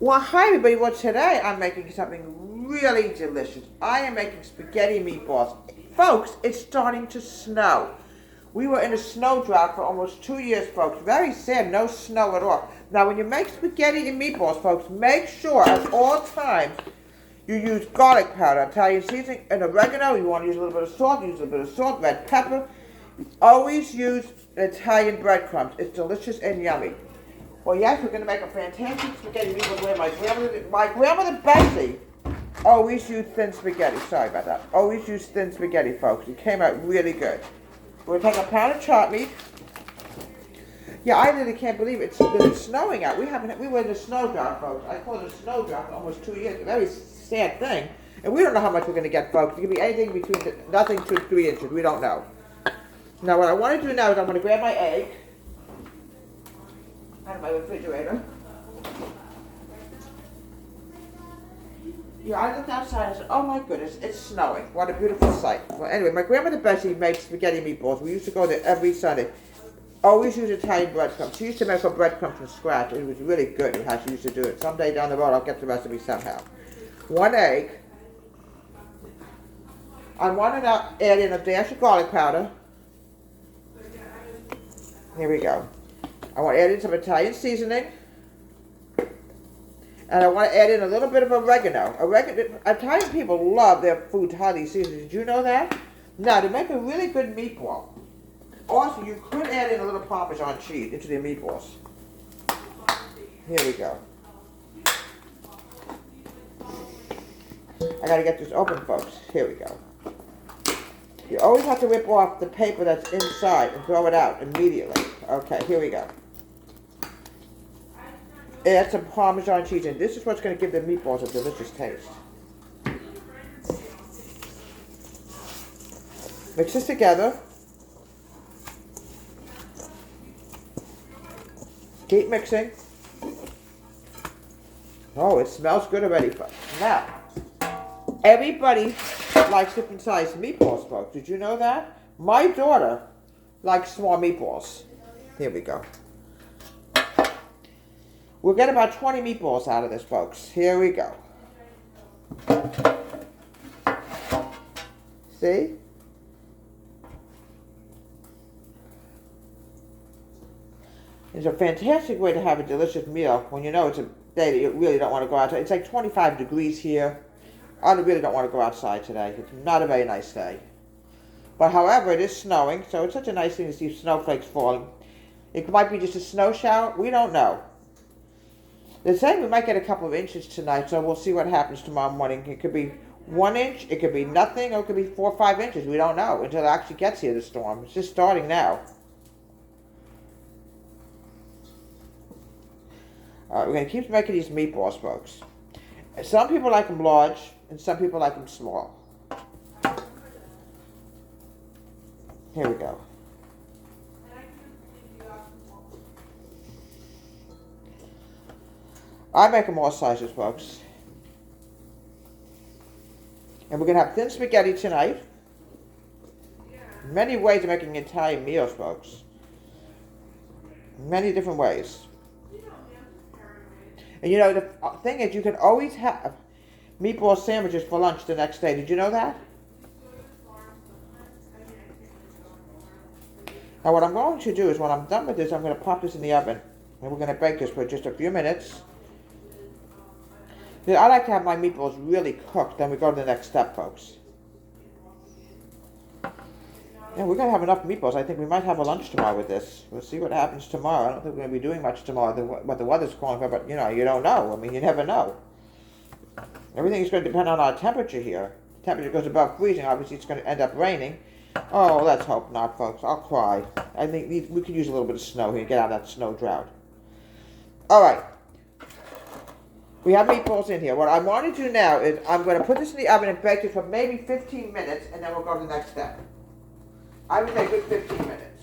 Well, hi everybody. Well, today I'm making something really delicious. I am making spaghetti meatballs. Folks, it's starting to snow. We were in a snow drought for almost 2 years, folks. Very sad, no snow at all. Now, when you make spaghetti and meatballs, folks, make sure at all times you use garlic powder, Italian seasoning, and oregano. You want to use a little bit of salt, use a little bit of salt, red pepper. Always use Italian breadcrumbs. It's delicious and yummy. Well, yes, we're going to make a fantastic spaghetti meatballs where my grandmother Bessie always used thin spaghetti. Sorry about that. Always used thin spaghetti, folks. It came out really good. We're going to take a pound of chopped meat. Yeah, I really can't believe it's snowing out. We were in a snow drought, folks. I call it a snow drought for almost 2 years. A very sad thing. And we don't know how much we're going to get, folks. It could be anything between nothing to 3 inches. We don't know. Now, what I want to do now is I'm going to grab my egg out of my refrigerator. Yeah, I looked outside and said, oh my goodness, it's snowing. What a beautiful sight. Well, anyway, my grandmother Bessie made spaghetti meatballs. We used to go there every Sunday. Always use Italian breadcrumbs. She used to make her breadcrumbs from scratch. It was really good how she used to do it. Someday down the road, I'll get the recipe somehow. 1 egg. I want to now add in a dash of garlic powder. Here we go. I want to add in some Italian seasoning. And I want to add in a little bit of oregano. Italian people love their food highly seasoned. Did you know that? Now, to make a really good meatball, also you could add in a little Parmesan cheese into the meatballs. Here we go. I got to get this open, folks. Here we go. You always have to rip off the paper that's inside and throw it out immediately. Okay, here we go. Add some Parmesan cheese in. This is what's going to give the meatballs a delicious taste. Mix this together. Keep mixing. Oh, it smells good already, folks. Now, everybody likes different sized meatballs, folks. Did you know that? My daughter likes small meatballs. Here we go. We'll get about 20 meatballs out of this, folks. Here we go. See? It's a fantastic way to have a delicious meal when you know it's a day that you really don't want to go outside. It's like 25 degrees here. I really don't want to go outside today. It's not a very nice day. But however, it is snowing, so it's such a nice thing to see snowflakes falling. It might be just a snow shower. We don't know. They're saying we might get a couple of inches tonight, so we'll see what happens tomorrow morning. It could be 1 inch, it could be nothing, or it could be 4 or 5 inches. We don't know until it actually gets here, the storm. It's just starting now. All right, we're going to keep making these meatballs, folks. Some people like them large, and some people like them small. Here we go. I make them all sizes, folks. And we're going to have thin spaghetti tonight. Many ways of making Italian meals, folks. Many different ways. And you know, the thing is, you can always have meatball sandwiches for lunch the next day. Did you know that? Now what I'm going to do is, when I'm done with this, I'm going to pop this in the oven. And we're going to bake this for just a few minutes. I like to have my meatballs really cooked, then we go to the next step, folks. Yeah, we're going to have enough meatballs. I think we might have a lunch tomorrow with this. We'll see what happens tomorrow. I don't think we're going to be doing much tomorrow, what the weather's calling for, but, you know, you don't know. I mean, you never know. Everything is going to depend on our temperature here. If the temperature goes above freezing, obviously it's going to end up raining. Oh, let's hope not, folks. I'll cry. I think we could use a little bit of snow here to get out of that snow drought. All right. We have meatballs in here. What I want to do now is I'm going to put this in the oven and bake it for maybe 15 minutes, and then we'll go to the next step. I would say a good 15 minutes.